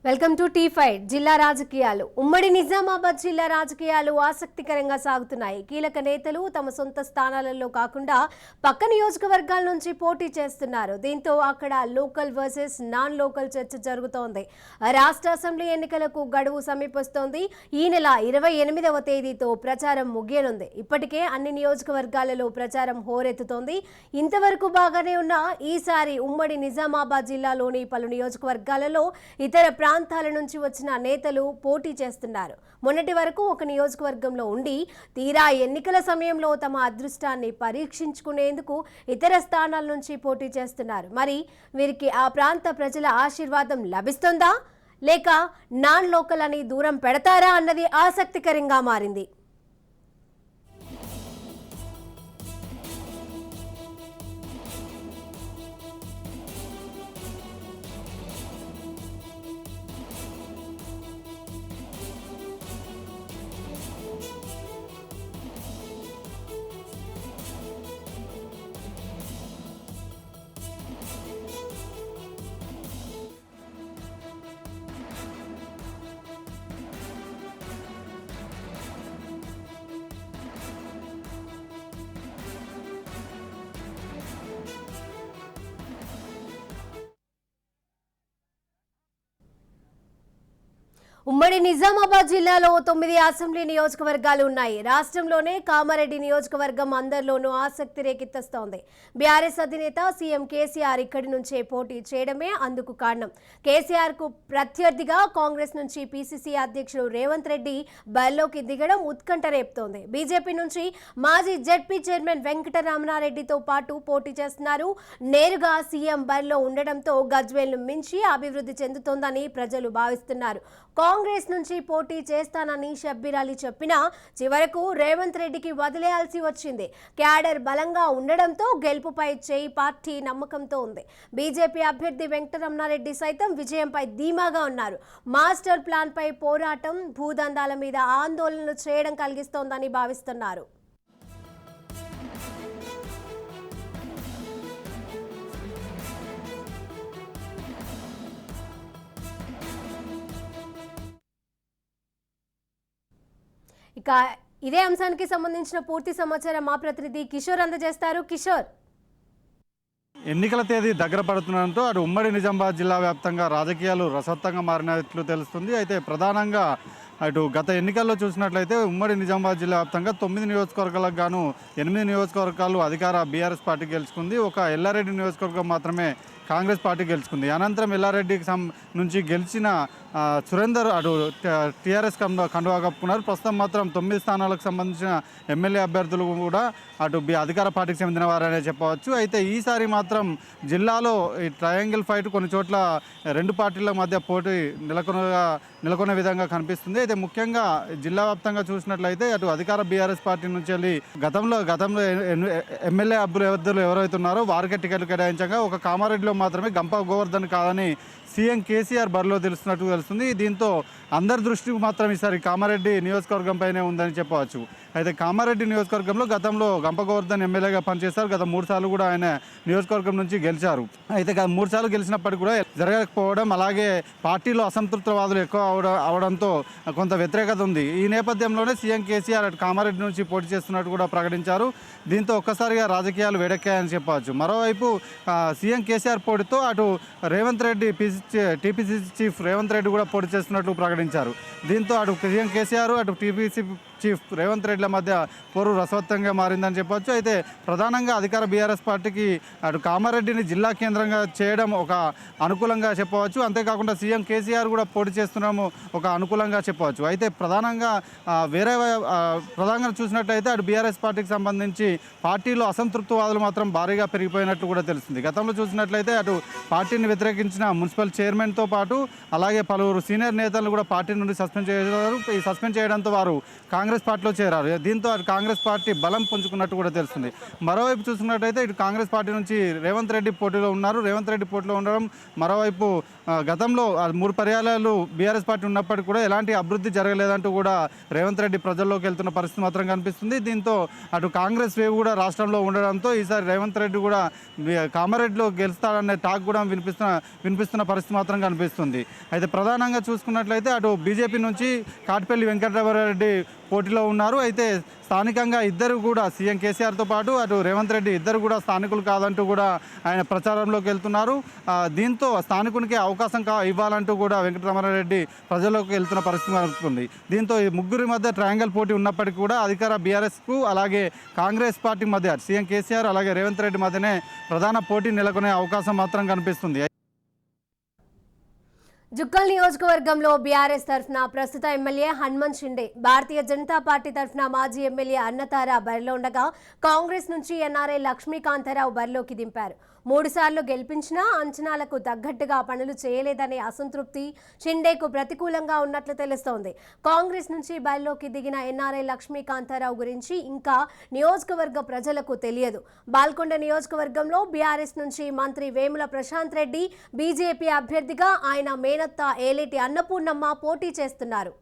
Welcome to టీ5 జిల్లా రాజకీయాలు. ఉమ్మడి నిజామాబాద్ జిల్లా రాజకీయాలు ఆసక్తికరంగా సాగుతున్నాయి. కీలక నేతలు తమ సొంత స్థానాలలో కాకుండా పక్క నియోజకవర్గాల నుంచి పోటీ చేస్తున్నారు. దీంతో అక్కడ లోకల్ వర్సెస్ నాన్ లోకల్ చర్చ జరుగుతోంది. రాష్ట్ర అసెంబ్లీ ఎన్నికలకు గడువు సమీపిస్తోంది. ఈ నెల 28వ తేదీతో ప్రచారం ముగియనుంది. ఇప్పటికే అన్ని నియోజకవర్గాలలో ప్రచారం హోరెత్తుతోంది. ఇంతవరకు బాగానే ఉన్న ఈసారి ఉమ్మడి నిజామాబాద్ జిల్లాలోని పలు నియోజకవర్గాలలో ఇతర ప్రాంతాల నుంచి వచ్చిన నేతలు పోటీ చేస్తున్నారు. మొన్నటి వరకు ఒక నియోజకవర్గంలో ఉండి తీరా ఎన్నికల సమయంలో తమ అదృష్టాన్ని పరీక్షించుకునేందుకు ఇతర స్థానాల నుంచి పోటీ చేస్తున్నారు. మరి వీరికి ఆ ప్రాంత ప్రజల ఆశీర్వాదం లభిస్తుందా లేక నాన్ లోకల్ అని దూరం పెడతారా అన్నది ఆసక్తికరంగా మారింది. ఉమ్మడి నిజామాబాద్ జిల్లాలో 9 అసెంబ్లీ నియోజకవర్గాలు ఉన్నాయి. రాష్ట్రంలోనే కామారెడ్డి నియోజకవర్గం అందరిలోనూ ఆసక్తి రేకెత్తిస్తోంది. బీఆర్ఎస్ అధినేత సీఎం కేసీఆర్ ఇక్కడి నుంచే పోటీ చేయడమే అందుకు కారణం. కేసీఆర్ కు ప్రత్యర్థిగా కాంగ్రెస్ నుంచి పీసీసీ అధ్యక్షుడు రేవంత్ రెడ్డి బరిలోకి దిగడం ఉత్కంఠ రేపుతోంది. బీజేపీ నుంచి మాజీ జెడ్పీ చైర్మన్ వెంకటరమణారెడ్డితో పాటు పోటీ చేస్తున్నారు. నేరుగా సీఎం బరిలో ఉండడంతో గజ్వేల్ను మించి అభివృద్ధి చెందుతోందని ప్రజలు భావిస్తున్నారు. కాంగ్రెస్ నుంచి పోటీ చేస్తానని షబ్బీర్ అలీ చెప్పినా చివరకు రేవంత్ రెడ్డికి వదిలేయాల్సి వచ్చింది. క్యాడర్ బలంగా ఉండడంతో గెలుపుపై చేయి పార్టీ నమ్మకంతో ఉంది. బీజేపీ అభ్యర్థి వెంకటరమణారెడ్డి సైతం విజయంపై ధీమాగా ఉన్నారు. మాస్టర్ ప్లాన్ పై పోరాటం భూదందాల మీద ఆందోళనలు చేయడం కలిగిస్తోందని భావిస్తున్నారు. ఇక ఇదే అంశానికి సంబంధించిన పూర్తి సమాచారం మా ప్రతినిధి కిషోర్ అందజేస్తారు. కిషోర్, ఎన్నికల తేదీ దగ్గర పడుతుండడంతో అటు ఉమ్మడి నిజామాబాద్ జిల్లా వ్యాప్తంగా రాజకీయాలు రసవత్తంగా మారినట్లు తెలుస్తుంది. అయితే ప్రధానంగా అటు గత ఎన్నికల్లో చూసినట్లయితే ఉమ్మడి నిజామాబాద్ జిల్లా వ్యాప్తంగా 9 నియోజకవర్గాలకు గాను 8 నియోజకవర్గాలు అధికార బీఆర్ఎస్ పార్టీ గెలుచుకుంది. ఒక ఎల్లారెడ్డి నియోజకవర్గం మాత్రమే కాంగ్రెస్ పార్టీ గెలుచుకుంది. అనంతరం ఎల్లారెడ్డికి నుంచి గెలిచిన సురేందర్ అటు టీఆర్ఎస్ కండువా కప్పుకున్నారు. ప్రస్తుతం మాత్రం 9 స్థానాలకు సంబంధించిన ఎమ్మెల్యే అభ్యర్థులు కూడా అటు అధికార పార్టీకి చెందిన వారనే చెప్పవచ్చు. అయితే ఈసారి మాత్రం జిల్లాలో ఈ ట్రయాంగిల్ ఫైట్ కొన్ని చోట్ల రెండు పార్టీల మధ్య పోటీ నెలకొనే విధంగా కనిపిస్తుంది. అయితే ముఖ్యంగా జిల్లా వ్యాప్తంగా చూసినట్లయితే అటు అధికార బీఆర్ఎస్ పార్టీ నుంచి వెళ్ళి గతంలో ఎమ్మెల్యే అభ్యర్థులు ఎవరైతే ఉన్నారో వారికే టికెట్లు కేటాయించగా ఒక కామారెడ్డిలో మాత్రమే గంప గోవర్ధన్ కాదని సీఎం కేసీఆర్ బరిలో తెలుస్తున్నట్టు తెలుస్తుంది. దీంతో అందరి దృష్టి మాత్రం ఈసారి కామారెడ్డి నియోజకవర్గం పైనే ఉందని చెప్పవచ్చు. అయితే కామారెడ్డి నియోజకవర్గంలో గతంలో గంప గోవర్ధన్ ఎమ్మెల్యేగా పనిచేశారు. గత 3 సార్లు కూడా ఆయన నియోజకవర్గం నుంచి గెలిచారు. అయితే 3 సార్లు గెలిచినప్పటికీ కూడా జరగకపోవడం, అలాగే పార్టీలో అసంతృప్తవాదులు ఎక్కువ అవడంతో కొంత వ్యతిరేకత ఉంది. ఈ నేపథ్యంలోనే సీఎం కేసీఆర్ అటు కామారెడ్డి నుంచి పోటీ చేస్తున్నట్టు కూడా ప్రకటించారు. దీంతో ఒక్కసారిగా రాజకీయాలు వేడెక్కాయని చెప్పవచ్చు. మరోవైపు సీఎం కేసీఆర్ పోటీతో అటు రేవంత్ రెడ్డి టీపీసీసీ చీఫ్ రేవంత్ రెడ్డి కూడా పోటీ చేస్తున్నట్లు ప్రకటించారు. దీంతో అటు సీఎం కేసీఆర్ అటు టీపీసీ చీఫ్ రేవంత్ రెడ్డిల మధ్య పోరు రసవత్తంగా మారిందని చెప్పవచ్చు. అయితే ప్రధానంగా అధికార బీఆర్ఎస్ పార్టీకి అటు కామారెడ్డిని జిల్లా కేంద్రంగా చేయడం ఒక అనుకూలంగా చెప్పవచ్చు. అంతేకాకుండా సీఎం కేసీఆర్ కూడా పోటీ చేస్తున్నాము ఒక అనుకూలంగా చెప్పవచ్చు. అయితే ప్రధానంగా చూసినట్లయితే అటు బీఆర్ఎస్ పార్టీకి సంబంధించి పార్టీలో అసంతృప్తివాదులు మాత్రం భారీగా పెరిగిపోయినట్లు కూడా తెలుస్తుంది. గతంలో చూసినట్లయితే అటు పార్టీని వ్యతిరేకించిన మున్సిపల్ చైర్మన్తో పాటు అలాగే పలువురు సీనియర్ నేతలను కూడా పార్టీ నుండి సస్పెండ్ చేశారు. ఈ సస్పెండ్ చేయడంతో వారు కాంగ్రెస్ కాంగ్రెస్ పార్టీలో చేరారు. దీంతో అటు కాంగ్రెస్ పార్టీ బలం పుంజుకున్నట్టు కూడా తెలుస్తుంది. మరోవైపు చూసుకున్నట్టయితే ఇటు కాంగ్రెస్ పార్టీ నుంచి రేవంత్ రెడ్డి పోటీలో ఉన్నారు. రేవంత్ రెడ్డి పోటీలో ఉండడం, మరోవైపు గతంలో 3 పర్యాయాలు బీఆర్ఎస్ పార్టీ ఉన్నప్పటికీ కూడా ఎలాంటి అభివృద్ధి జరగలేదంటూ కూడా రేవంత్ రెడ్డి ప్రజల్లోకి వెళ్తున్న పరిస్థితి మాత్రం కనిపిస్తుంది. దీంతో అటు కాంగ్రెస్ వేవ్ కూడా రాష్ట్రంలో ఉండడంతో ఈసారి రేవంత్ రెడ్డి కూడా కామారెడ్డిలో గెలుస్తాడనే టాక్ కూడా వినిపిస్తున్న పరిస్థితి మాత్రం కనిపిస్తుంది. అయితే ప్రధానంగా చూసుకున్నట్లయితే అటు బీజేపీ నుంచి కాటిపల్లి వెంకటరామరెడ్డి పోటీలో ఉన్నారు. అయితే స్థానికంగా ఇద్దరు కూడా సీఎం కేసీఆర్తో పాటు అటు రేవంత్ రెడ్డి ఇద్దరు కూడా స్థానికులు కాదంటూ కూడా ఆయన ప్రచారంలోకి వెళ్తున్నారు. దీంతో స్థానికునికి అవకాశం ఇవ్వాలంటూ కూడా వెంకటరామారెడ్డి ప్రజల్లోకి వెళ్తున్న పరిస్థితి కనిపిస్తుంది. దీంతో ఈ ముగ్గురి మధ్య ట్రయాంగిల్ పోటీ ఉన్నప్పటికీ కూడా అధికార బీఆర్ఎస్కు అలాగే కాంగ్రెస్ పార్టీ మధ్య సీఎం కేసీఆర్ అలాగే రేవంత్ రెడ్డి మధ్యనే ప్రధాన పోటీ నెలకొనే అవకాశం మాత్రం కనిపిస్తుంది. జుక్కల్ నియోజకవర్గంలో బీఆర్ఎస్ తరఫున ప్రస్తుత ఎమ్మెల్యే హనుమంత్ షిండే, భారతీయ జనతా పార్టీ తరఫున మాజీ ఎమ్మెల్యే అన్నతారా బరిలో ఉండగా కాంగ్రెస్ నుంచి ఎన్ఆర్ఐ లక్ష్మీకాంతారావు బరిలోకి దింపారు. 3 సార్లు గెలిపించినా అంచనాలకు తగ్గట్టుగా పనులు చేయలేదనే అసంతృప్తి షిండేకు ప్రతికూలంగా ఉన్నట్లు తెలుస్తోంది. కాంగ్రెస్ నుంచి బరిలోకి దిగిన ఎన్ఆర్ఐ లక్ష్మీకాంతారావు గురించి ఇంకా నియోజకవర్గ ప్రజలకు తెలియదు. బాల్కొండ నియోజకవర్గంలో బీఆర్ఎస్ నుంచి మంత్రి వేముల ప్రశాంత్ రెడ్డి, బీజేపీ అభ్యర్థిగా ఆయన మేనత్త ఏలేటి అన్నపూర్ణమ్మ పోటీ చేస్తున్నారు.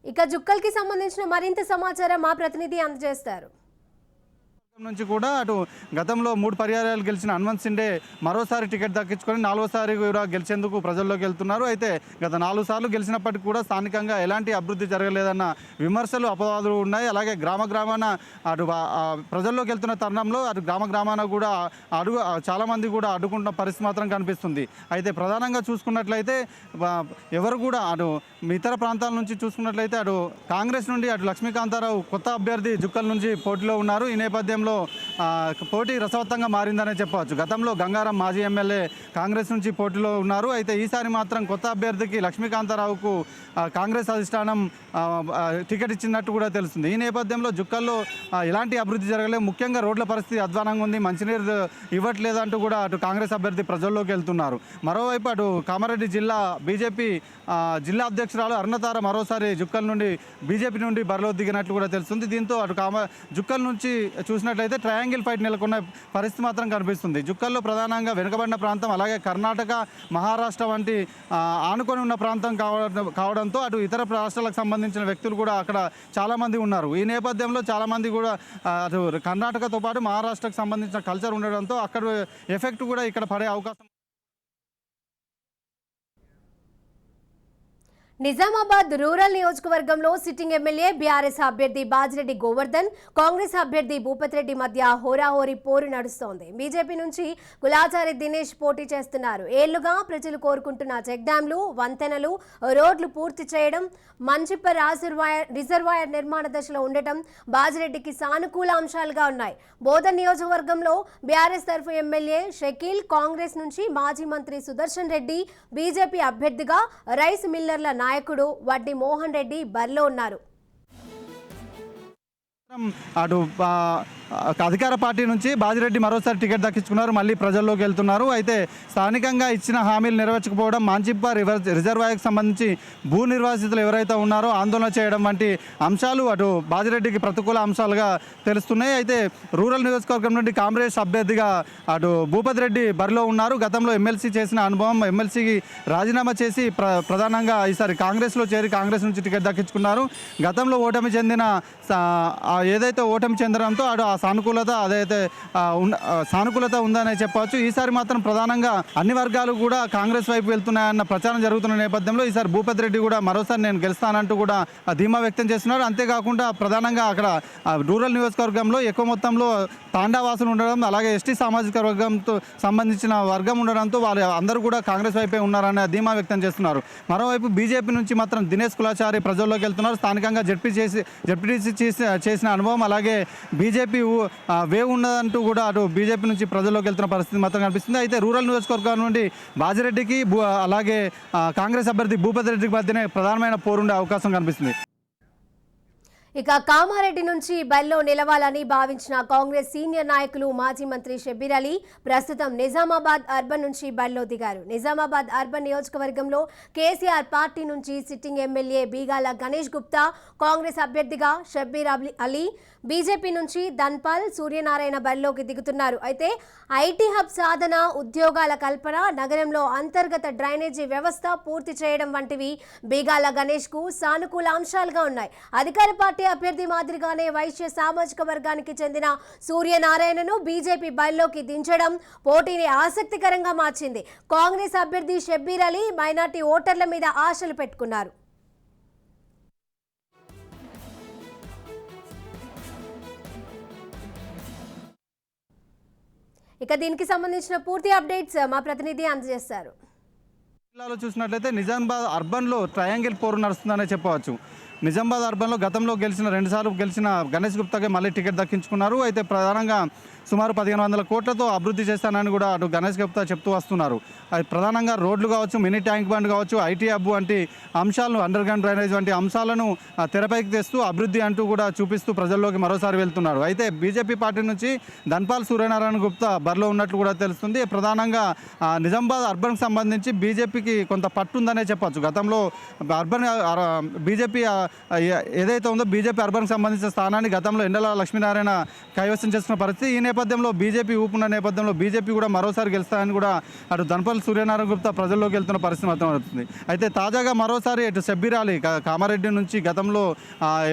ఇక జుక్కల్కి సంబంధించిన మరింత సమాచారం మా ప్రతినిధి అందజేస్తారు. నుంచి కూడా అటు గతంలో 3 పర్యాయాలు గెలిచిన హనుమంత్ షిండే మరోసారి టికెట్ దక్కించుకొని 4వసారి కూడా గెలిచేందుకు ప్రజల్లోకి వెళ్తున్నారు. అయితే గత 4 సార్లు గెలిచినప్పటికీ కూడా స్థానికంగా ఎలాంటి అభివృద్ధి జరగలేదన్న విమర్శలు అపవాదులు ఉన్నాయి. అలాగే గ్రామాన అటు ప్రజల్లోకి వెళ్తున్న తరుణంలో అటు గ్రామాన కూడా చాలామంది కూడా అడ్డుకుంటున్న పరిస్థితి మాత్రం కనిపిస్తుంది. అయితే ప్రధానంగా చూసుకున్నట్లయితే ఎవరు కూడా అటు ఇతర ప్రాంతాల నుంచి చూసుకున్నట్లయితే అటు కాంగ్రెస్ నుండి అటు లక్ష్మీకాంతారావు కొత్త అభ్యర్థి జుక్కల్ నుంచి పోటీలో ఉన్నారు. ఈ నేపథ్యంలో పోటీ రసవత్తంగా మారిందనే చెప్పవచ్చు. గతంలో గంగారం మాజీ ఎమ్మెల్యే కాంగ్రెస్ నుంచి పోటీలో ఉన్నారు. అయితే ఈసారి మాత్రం కొత్త అభ్యర్థికి లక్ష్మీకాంతారావుకు కాంగ్రెస్ అధిష్టానం టికెట్ ఇచ్చినట్టు కూడా తెలుస్తుంది. ఈ నేపథ్యంలో జుక్కల్లో ఎలాంటి అభివృద్ధి జరగలేదు. ముఖ్యంగా రోడ్ల పరిస్థితి అధ్వానంగా ఉంది, మంచినీరు ఇవ్వట్లేదంటూ కూడా అటు కాంగ్రెస్ అభ్యర్థి ప్రజల్లోకి వెళ్తున్నారు. మరోవైపు అటు కామారెడ్డి జిల్లా బీజేపీ జిల్లా అధ్యక్షురాలు అరుణతార మరోసారి జుక్కల్ నుండి బీజేపీ నుండి బరిలో దిగినట్లు కూడా తెలుస్తుంది. దీంతో అటు జుక్కల్ నుంచి చూసినట్లయితే ట్రయాంగిల్ ఫైట్ నెలకొన్న పరిస్థితి మాత్రం కనిపిస్తుంది. జుక్కల్లో ప్రధానంగా వెనుకబడిన ప్రాంతం, అలాగే కర్ణాటక, మహారాష్ట్ర వంటి ఆనుకొని ఉన్న ప్రాంతం కావడంతో అటు ఇతర రాష్ట్రాలకు సంబంధించిన వ్యక్తులు కూడా అక్కడ చాలామంది ఉన్నారు. ఈ నేపథ్యంలో చాలామంది కూడా అటు కర్ణాటకతో పాటు మహారాష్ట్రకు సంబంధించిన కల్చర్ ఉండడంతో అక్కడ ఎఫెక్ట్ కూడా ఇక్కడ పడే అవకాశం. నిజామాబాద్ రూరల్ నియోజకవర్గంలో సిట్టింగ్ ఎమ్మెల్యే బీఆర్ఎస్ అభ్యర్థి బాజిరెడ్డి గోవర్ధన్, కాంగ్రెస్ అభ్యర్థి భూపత్ రెడ్డి మధ్య హోరాహోరీ పోరు నడుస్తోంది. బీజేపీ నుంచి కులాచారి దినేష్ పోటీ చేస్తున్నారు. ఏళ్లుగా ప్రజలు కోరుకుంటున్న చెక్ డ్యాంలు, వంతెనలు, రోడ్లు పూర్తి చేయడం, మంచిప్ప రిజర్వాయర్ నిర్మాణ దశలో ఉండటం బాజిరెడ్డికి సానుకూల అంశాలుగా ఉన్నాయి. బోధన్ నియోజకవర్గంలో బీఆర్ఎస్ తరఫు ఎమ్మెల్యే షకీల్, కాంగ్రెస్ నుంచి మాజీ మంత్రి సుదర్శన్ రెడ్డి, బీజేపీ అభ్యర్థిగా రైస్ మిల్లర్ల నాయకుడు వడ్డీ మోహన్ రెడ్డి బరిలో ఉన్నారు. అటు అధికార పార్టీ నుంచి బాజిరెడ్డి మరోసారి టికెట్ దక్కించుకున్నారు, మళ్ళీ ప్రజల్లోకి వెళ్తున్నారు. అయితే స్థానికంగా ఇచ్చిన హామీలు నెరవేర్చకపోవడం, మాంచిప్ప రిజర్వాయర్కి సంబంధించి భూ నిర్వాసితులు ఎవరైతే ఉన్నారో ఆందోళన చేయడం వంటి అంశాలు అటు బాజిరెడ్డికి ప్రతికూల అంశాలుగా తెలుస్తున్నాయి. అయితే రూరల్ నియోజకవర్గం నుండి కాంగ్రెస్ అభ్యర్థిగా అటు భూపత్ రెడ్డి బరిలో ఉన్నారు. గతంలో ఎమ్మెల్సీ చేసిన అనుభవం, ఎమ్మెల్సీకి రాజీనామా చేసి ప్రధానంగా ఈసారి కాంగ్రెస్లో చేరి కాంగ్రెస్ నుంచి టికెట్ దక్కించుకున్నారు. గతంలో ఓటమి చెందిన ఏదైతే ఓటమి చెందడంతో అటు ఆ సానుకూలత ఉందనే చెప్పవచ్చు. ఈసారి మాత్రం ప్రధానంగా అన్ని వర్గాలు కూడా కాంగ్రెస్ వైపు వెళ్తున్నాయన్న ప్రచారం జరుగుతున్న నేపథ్యంలో ఈసారి భూపత్ రెడ్డి కూడా మరోసారి నేను గెలుస్తానంటూ కూడా ధీమా వ్యక్తం చేస్తున్నారు. అంతేకాకుండా ప్రధానంగా అక్కడ రూరల్ నియోజకవర్గంలో ఎక్కువ మొత్తంలో తాండావాసులు ఉండడం, అలాగే ఎస్టీ సామాజిక వర్గంతో సంబంధించిన వర్గం ఉండడంతో వాళ్ళు అందరూ కూడా కాంగ్రెస్ వైపే ఉన్నారనే ధీమా వ్యక్తం చేస్తున్నారు. మరోవైపు బీజేపీ నుంచి మాత్రం దినేష్ కులాచారి ప్రజల్లోకి వెళ్తున్నారు. స్థానికంగా జడ్పీటీసీ చేసిన చేసిన అనుభవం అలాగే బీజేపీ వేవ్ ఉన్నదంటూ కూడా అటు బీజేపీ నుంచి ప్రజల్లోకి వెళ్తున్న పరిస్థితి మాత్రం కనిపిస్తుంది. అయితే రూరల్ నియోజకవర్గం నుండి బాజిరెడ్డికి అలాగే కాంగ్రెస్ అభ్యర్థి భూపతి రెడ్డికి మధ్యనే ప్రధానమైన పోరుండే అవకాశం కనిపిస్తుంది. ఇక కామారెడ్డి నుంచి బరిలో నిలవాలని భావించిన కాంగ్రెస్ సీనియర్ నాయకులు మాజీ మంత్రి షబ్బీర్ అలీ ప్రస్తుతం నిజామాబాద్ అర్బన్ నుంచి బరిలో దిగారు. నిజామాబాద్ అర్బన్ నియోజకవర్గంలో కేసీఆర్ పార్టీ నుంచి సిట్టింగ్ ఎమ్మెల్యే బీగాల గణేష్ గుప్తా కాంగ్రెస్ అభ్యర్థిగా షబ్బీర్ అలీ, బీజేపీ నుంచి ధన్పాల్ సూర్యనారాయణ బరిలోకి దిగుతున్నారు. అయితే ఐటీ హబ్ సాధన, ఉద్యోగాల కల్పన, నగరంలో అంతర్గత డ్రైనేజీ వ్యవస్థ పూర్తి చేయడం వంటివి బీగాల గణేష్కు సానుకూల అంశాలుగా ఉన్నాయి. అధికార పార్టీ అభ్యర్థి మాదిరిగానే వైశ్య సామాజిక వర్గానికి చెందిన సూర్యనారాయణను బీజేపీ బరిలోకి దించడం పోటీని ఆసక్తికరంగా మార్చింది. కాంగ్రెస్ అభ్యర్థి షబ్బీర్ అలీ మైనార్టీ ఓటర్ల మీద ఆశలు పెట్టుకున్నారు. ఇక దీనికి సంబంధించిన పూర్తి అప్డేట్స్ మా ప్రతినిధి అందజేస్తారు. జిల్లాలో చూసినట్లయితే నిజామాబాద్ అర్బన్లో ట్రయాంగిల్ పోరు నడుస్తుందనే చెప్పవచ్చు. నిజామాబాద్ అర్బన్లో గతంలో రెండుసార్లు గెలిచిన గణేష్ గుప్తాకి మళ్ళీ టికెట్ దక్కించుకున్నారు. అయితే ప్రధానంగా సుమారు 1500 కోట్లతో అభివృద్ధి చేస్తానని కూడా అటు గణేష్ గుప్తా చెప్తూ వస్తున్నారు. అది ప్రధానంగా రోడ్లు కావచ్చు, మినీ ట్యాంక్ బండ్ కావచ్చు, ఐటీ హబ్ వంటి అంశాలను, అండర్ గ్రౌండ్ డ్రైనేజ్ వంటి అంశాలను తెరపైకి తెస్తూ అభివృద్ధి అంటూ కూడా చూపిస్తూ ప్రజల్లోకి మరోసారి వెళ్తున్నారు. అయితే బీజేపీ పార్టీ నుంచి ధన్పాల్ సూర్యనారాయణ గుప్తా బరిలో ఉన్నట్లు కూడా తెలుస్తుంది. ప్రధానంగా నిజామాబాద్ అర్బన్కి సంబంధించి బీజేపీకి కొంత పట్టుందనే చెప్పచ్చు. గతంలో అర్బన్ బీజేపీ ఏదైతే ఉందో బీజేపీ అర్బన్కి సంబంధించిన స్థానాన్ని గతంలో ఎండల లక్ష్మీనారాయణ కైవసం చేసుకున్న పరిస్థితి. ఈ నేపథ్యంలో బీజేపీ ఊపున్న నేపథ్యంలో బీజేపీ కూడా మరోసారి గెలుస్తాయని కూడా అటు ధన్పాల్ సూర్యనారాయణ గుప్తా ప్రజల్లోకి వెళ్తున్న పరిస్థితి మాత్రం అవుతుంది. అయితే తాజాగా మరోసారి ఇటు షబ్బీర్ అలీ కామారెడ్డి నుంచి గతంలో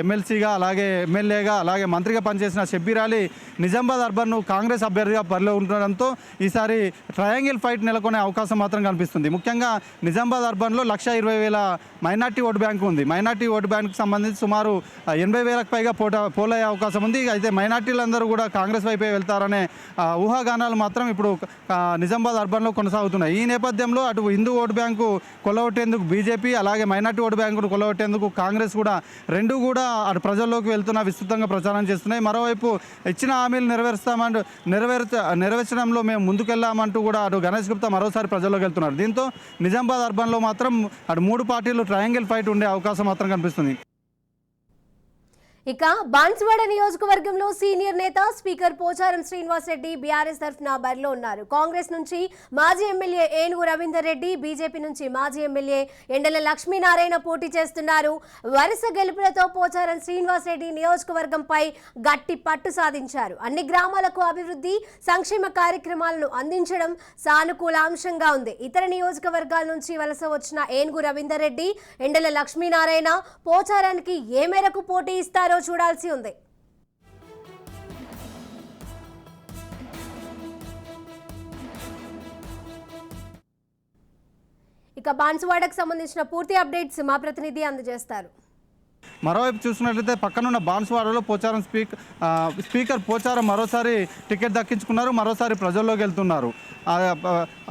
ఎమ్మెల్సీగా అలాగే ఎమ్మెల్యేగా అలాగే మంత్రిగా పనిచేసిన షబ్బీర్ అలీ నిజామాబాద్ అర్బన్ను కాంగ్రెస్ అభ్యర్థిగా బరిలో ఉండడంతో ఈసారి ట్రయాంగిల్ ఫైట్ నెలకొనే అవకాశం మాత్రం కనిపిస్తుంది. ముఖ్యంగా నిజామాబాద్ అర్బన్లో 1,20,000 మైనార్టీ ఓటు బ్యాంకు ఉంది. మైనార్టీ ఓటు బ్యాంకుకు సంబంధించి సుమారు 80,000కు పైగా పోలయ్యే అవకాశం ఉంది. అయితే మైనార్టీలందరూ కూడా కాంగ్రెస్ వైపే వెళ్తారనే ఊహాగానాలు మాత్రం ఇప్పుడు నిజామాబాద్ అర్బన్లో కొనసాగుతున్నాయి. ఈ నేపథ్యంలో అటు హిందూ ఓటు బ్యాంకు కొల్లగొట్టేందుకు బీజేపీ అలాగే మైనార్టీ ఓటు బ్యాంకును కొల్లగొట్టేందుకు కాంగ్రెస్ కూడా రెండు కూడా అటు ప్రజల్లోకి వెళ్తున్న విస్తృతంగా ప్రచారం చేస్తున్నాయి. మరోవైపు ఇచ్చిన హామీలు నెరవేర్చడంలో మేము ముందుకెళ్లామంటూ కూడా అటు గణేష్ గుప్తా మరోసారి ప్రజల్లోకి వెళ్తున్నారు. దీంతో నిజామాబాద్ అర్బన్లో మాత్రం అటు 3 పార్టీలు ట్రయాంగిల్ ఫైట్ ఉండే అవకాశం మాత్రం కనిపిస్తుంది. ఇక బాన్సువాడ నియోజకవర్గంలో సీనియర్ నేత స్పీకర్ పోచారం శ్రీనివాస్ రెడ్డి బీఆర్ఎస్ తరఫున బరిలో ఉన్నారు. కాంగ్రెస్ నుంచి మాజీ ఎమ్మెల్యే ఏనుగు రవీందర్ రెడ్డి, బీజేపీ నుంచి మాజీ ఎమ్మెల్యే ఎండల లక్ష్మీనారాయణ పోటీ చేస్తున్నారు. వరుస గెలుపులతో పోచారం శ్రీనివాస్ రెడ్డి నియోజకవర్గంపై గట్టి పట్టు సాధించారు. అన్ని గ్రామాలకు అభివృద్ధి, సంక్షేమ కార్యక్రమాలను అందించడం సానుకూల అంశంగా ఉంది. ఇతర నియోజకవర్గాల నుంచి వలస వచ్చిన ఏనుగు రవీందర్ రెడ్డి, ఎండల లక్ష్మీనారాయణ పోచారానికి ఏ మేరకు పోటీ ఇస్తారో చూడాల్సి ఉంది. ఇక బాన్సువాడకు సంబంధించిన పూర్తి అప్డేట్స్ మా ప్రతినిధి అందజేస్తారు. మరోవైపు చూసినట్లయితే పక్కనున్న బాన్సువాడలో పోచారం స్పీకర్ పోచారం మరోసారి టికెట్ దక్కించుకున్నారు. మరోసారి ప్రజల్లోకి వెళ్తున్నారు.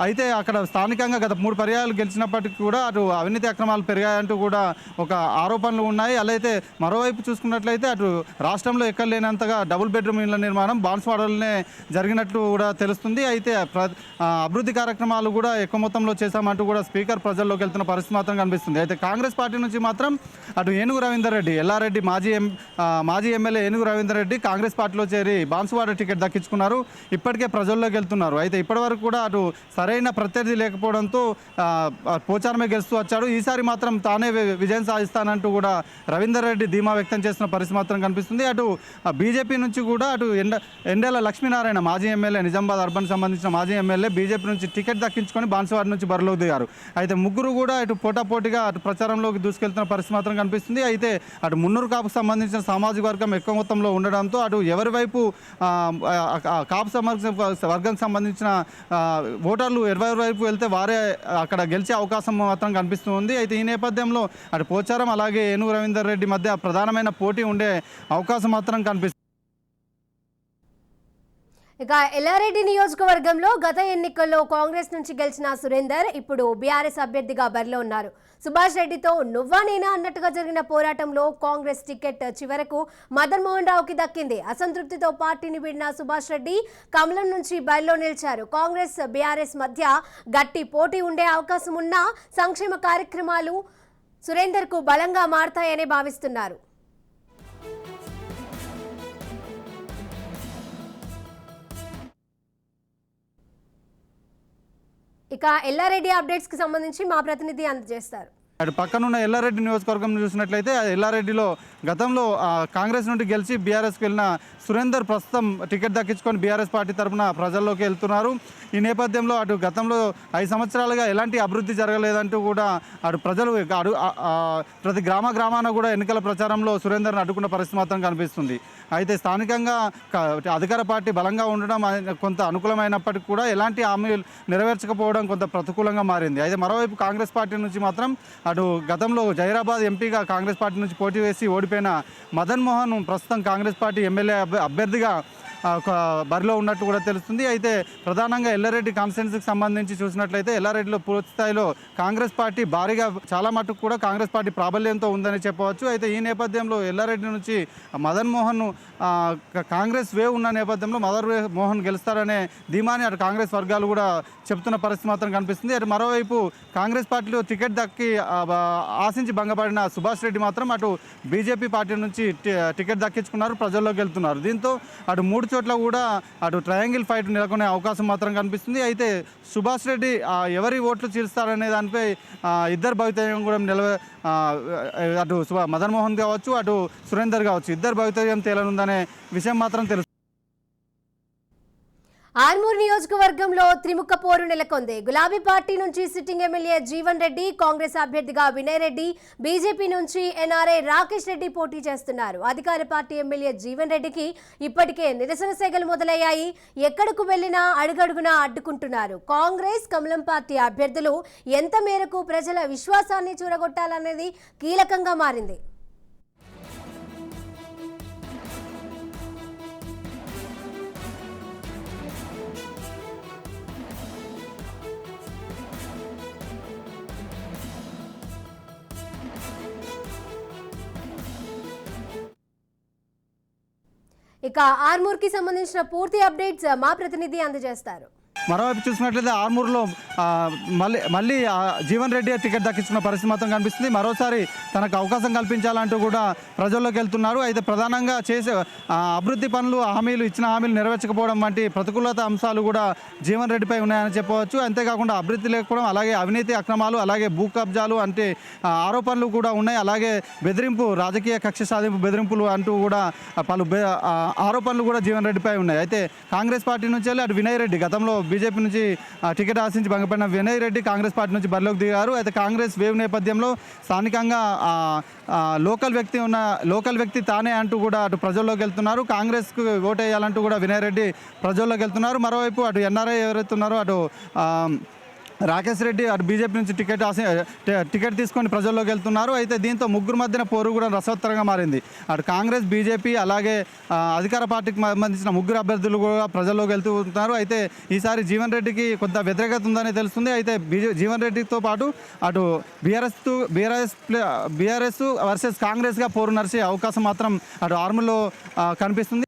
అయితే అక్కడ స్థానికంగా గత 3 పర్యాయాలు గెలిచినప్పటికీ కూడా అటు అవినీతి అక్రమాలు పెరిగాయంటూ కూడా ఒక ఆరోపణలు ఉన్నాయి. అయితే మరోవైపు చూసుకున్నట్లయితే అటు రాష్ట్రంలో ఎక్కడ లేనంతగా డబుల్ బెడ్రూమ్ ఇళ్ల నిర్మాణం బాన్సువాడలోనే జరిగినట్లు కూడా తెలుస్తుంది. అయితే అభివృద్ధి కార్యక్రమాలు కూడా ఎక్కువ మొత్తంలో చేశామంటూ కూడా స్పీకర్ ప్రజల్లోకి వెళ్తున్న పరిస్థితి మాత్రం కనిపిస్తుంది. అయితే కాంగ్రెస్ పార్టీ నుంచి మాత్రం అటు ఏనుగు రవీందర్ రెడ్డి, ఎల్లారెడ్డి మాజీ ఎమ్మెల్యే ఏనుగు రవీందర్ రెడ్డి కాంగ్రెస్ పార్టీలో చేరి బాన్సువాడ టికెట్ దక్కించుకున్నారు. ఇప్పటికే ప్రజల్లోకి వెళ్తున్నారు. అయితే ఇప్పటివరకు కూడా అటు సరైన ప్రత్యర్థి లేకపోవడంతో పోచారమే గెలుస్తూ వచ్చాడు. ఈసారి మాత్రం తానే విజయం సాధిస్తానంటూ కూడా రవీందర్ రెడ్డి ధీమా వ్యక్తం చేసిన పరిస్థితి మాత్రం కనిపిస్తుంది. అటు బీజేపీ నుంచి కూడా అటు ఎండల లక్ష్మీనారాయణ మాజీ ఎమ్మెల్యే, నిజామాబాద్ అర్బన్ సంబంధించిన మాజీ ఎమ్మెల్యే బీజేపీ నుంచి టికెట్ దక్కించుకొని బాన్సువాడ నుంచి బరిలోకి దిగారు. అయితే ముగ్గురు కూడా అటు పోటాపోటీగా అటు ప్రచారంలోకి దూసుకెళ్తున్న పరిస్థితి మాత్రం కనిపిస్తుంది. అయితే అటు మున్నూరు కాపుకు సంబంధించిన సామాజిక వర్గం ఎక్కువ మొత్తంలో ఉండడంతో అటు ఎవరి వైపు కాపు వర్గం సంబంధించిన ఓటర్లు ఎవరి వైపు వెళ్తే వారే అక్కడ గెలిచే అవకాశం మాత్రం కనిపిస్తుంది. అయితే ఈ నేపథ్యంలో అటు పోచారం అలాగే ఏనుగు రవీందర్ రెడ్డి మధ్య ప్రధానమైన పోటీ ఉండే అవకాశం మాత్రం కనిపిస్తుంది. ఇక ఎల్లారెడ్డి నియోజకవర్గంలో గత ఎన్నికల్లో కాంగ్రెస్ నుంచి గెలిచిన సురేందర్ ఇప్పుడు బీఆర్ఎస్ అభ్యర్థిగా బరిలో ఉన్నారు. సుభాష్ రెడ్డితో నువ్వా నేనా అన్నట్టుగా జరిగిన పోరాటంలో కాంగ్రెస్ టికెట్ చివరకు మదన్ మోహన్ రావుకి దక్కింది. అసంతృప్తితో పార్టీని వీడిన సుభాష్ రెడ్డి కమలం నుంచి బరిలో నిలిచారు. కాంగ్రెస్ బీఆర్ఎస్ మధ్య గట్టి పోటీ ఉండే అవకాశం ఉన్నా సంక్షేమ కార్యక్రమాలు సురేందర్కు బలంగా మారతాయని భావిస్తున్నారు. ఇక ఎల్లారెడ్డి అప్డేట్స్ కి సంబంధించి మా ప్రతినిధి అందజేస్తారు. అటు పక్కనున్న ఎల్లారెడ్డి నియోజకవర్గం చూసినట్లయితే ఎల్లారెడ్డిలో గతంలో కాంగ్రెస్ నుండి గెలిచి బీఆర్ఎస్కి వెళ్ళిన సురేందర్ ప్రస్తుతం టికెట్ దక్కించుకొని బీఆర్ఎస్ పార్టీ తరఫున ప్రజల్లోకి వెళ్తున్నారు. ఈ నేపథ్యంలో అటు గతంలో 5 సంవత్సరాలుగా ఎలాంటి అభివృద్ధి జరగలేదంటూ కూడా అటు ప్రజలు ప్రతి గ్రామాన కూడా ఎన్నికల ప్రచారంలో సురేందర్ని అడ్డుకున్న పరిస్థితి మాత్రం కనిపిస్తుంది. అయితే స్థానికంగా అధికార పార్టీ బలంగా ఉండడం కొంత అనుకూలమైనప్పటికీ కూడా ఎలాంటి హామీలు నెరవేర్చకపోవడం కొంత ప్రతికూలంగా మారింది. అయితే మరోవైపు కాంగ్రెస్ పార్టీ నుంచి మాత్రం అటు గతంలో జైరాబాద్ ఎంపీగా కాంగ్రెస్ పార్టీ నుంచి పోటీ వేసి ఓడిపోయిన మదన్ మోహన్ ప్రస్తుతం కాంగ్రెస్ పార్టీ ఎమ్మెల్యే అభ్యర్థిగా బరిలో ఉన్నట్టు కూడా తెలుస్తుంది. అయితే ప్రధానంగా ఎల్లారెడ్డి కాన్స్టిట్యున్సీకి సంబంధించి చూసినట్లయితే ఎల్లారెడ్డిలో పూర్తి స్థాయిలో కాంగ్రెస్ పార్టీ భారీగా చాలా మటుకు కూడా కాంగ్రెస్ పార్టీ ప్రాబల్యంతో ఉందని చెప్పవచ్చు. అయితే ఈ నేపథ్యంలో ఎల్లారెడ్డి నుంచి మదన్ మోహన్ కాంగ్రెస్ వేవ్ ఉన్న నేపథ్యంలో మదన్ మోహన్ గెలుస్తారనే ధీమాని అటు కాంగ్రెస్ వర్గాలు కూడా చెప్తున్న పరిస్థితి మాత్రం కనిపిస్తుంది. అటు మరోవైపు కాంగ్రెస్ పార్టీలో టికెట్ దక్కి ఆశించి భంగపడిన సుభాష్ రెడ్డి మాత్రం అటు బీజేపీ పార్టీ నుంచి టికెట్ దక్కించుకున్నారు, ప్రజల్లోకి వెళ్తున్నారు. దీంతో అటు 3 చోట్ల కూడా అటు ట్రయాంగిల్ ఫైట్ నెలకొనే అవకాశం మాత్రం కనిపిస్తుంది. అయితే సుభాష్ రెడ్డి ఎవరి ఓట్లు చీల్స్తారనే దానిపై ఇద్దరు భవితవ్యం కూడా అటు మదన్ మోహన్ కావచ్చు, అటు సురేందర్ కావచ్చు, ఇద్దరు భవితవ్యం తేలనుందనే విషయం మాత్రం తెలుసు. ఆర్మూర్ నియోజకవర్గంలో త్రిముఖ పోరు నెలకొంది. గులాబీ పార్టీ నుంచి సిట్టింగ్ ఎమ్మెల్యే జీవన్ రెడ్డి, కాంగ్రెస్ అభ్యర్థిగా వినయ్ రెడ్డి, బీజేపీ నుంచి ఎన్ఆర్ఐ రాకేష్ రెడ్డి పోటీ చేస్తున్నారు. అధికార పార్టీ ఎమ్మెల్యే జీవన్ రెడ్డికి ఇప్పటికే నిరసన సేగలు మొదలయ్యాయి. ఎక్కడకు వెళ్లినా అడుగడుగునా అడ్డుకుంటున్నారు. కాంగ్రెస్, కమలం పార్టీ అభ్యర్థులు ఎంత మేరకు ప్రజల విశ్వాసాన్ని చూరగొట్టాలనేది కీలకంగా మారింది. ఇక ఆర్మూర్ కి సంబంధించిన పూర్తి అప్డేట్స్ మా ప్రతినిధి అందజేస్తారు. మరోవైపు చూసినట్లయితే ఆర్మూర్లో మళ్ళీ జీవన్ రెడ్డి టికెట్ దక్కించుకున్న పరిస్థితి మాత్రం కనిపిస్తుంది. మరోసారి తనకు అవకాశం కల్పించాలంటూ కూడా ప్రజల్లోకి వెళ్తున్నారు. అయితే ప్రధానంగా చేసే అభివృద్ధి పనులు, ఇచ్చిన హామీలు నెరవేర్చకపోవడం వంటి ప్రతికూలత అంశాలు కూడా జీవన్ రెడ్డిపై ఉన్నాయని చెప్పవచ్చు. అంతేకాకుండా అభివృద్ధి లేకపోవడం, అలాగే అవినీతి అక్రమాలు, అలాగే భూ కబ్జాలు అంటే ఆరోపణలు కూడా ఉన్నాయి. అలాగే బెదిరింపు, రాజకీయ కక్ష సాధింపు బెదిరింపులు అంటూ కూడా పలు ఆరోపణలు కూడా జీవన్ రెడ్డిపై ఉన్నాయి. అయితే కాంగ్రెస్ పార్టీ నుంచి వెళ్ళి అటు వినయ్ రెడ్డి గతంలో బీజేపీ నుంచి టికెట్ ఆశించి భంగపడిన వినయ్ రెడ్డి కాంగ్రెస్ పార్టీ నుంచి బరిలోకి దిగారు. అయితే కాంగ్రెస్ వేవ్ నేపథ్యంలో స్థానికంగా లోకల్ వ్యక్తి తానే అంటూ కూడా అటు ప్రజల్లోకి వెళ్తున్నారు. కాంగ్రెస్కు ఓటేయాలంటూ కూడా వినయ్ రెడ్డి ప్రజల్లోకి వెళ్తున్నారు. మరోవైపు అటు ఎన్ఆర్ఐ ఎవరైతే ఉన్నారో అటు రాకేష్ రెడ్డి అటు బీజేపీ నుంచి టికెట్ తీసుకొని ప్రజల్లోకి వెళ్తున్నారు. అయితే దీంతో ముగ్గురు మధ్యన పోరు కూడా రసవత్తరంగా మారింది. అటు కాంగ్రెస్, బీజేపీ అలాగే అధికార పార్టీకి సంబంధించిన ముగ్గురు అభ్యర్థులు కూడా ప్రజల్లోకి వెళ్తున్నారు. అయితే ఈసారి జీవన్ రెడ్డికి కొంత వ్యతిరేకత ఉందని తెలుస్తుంది. అయితే జీవన్ రెడ్డితో పాటు అటు బీఆర్ఎస్ వర్సెస్ కాంగ్రెస్గా పోరు నడిచే అవకాశం మాత్రం అటు ఆర్మూర్లో కనిపిస్తుంది.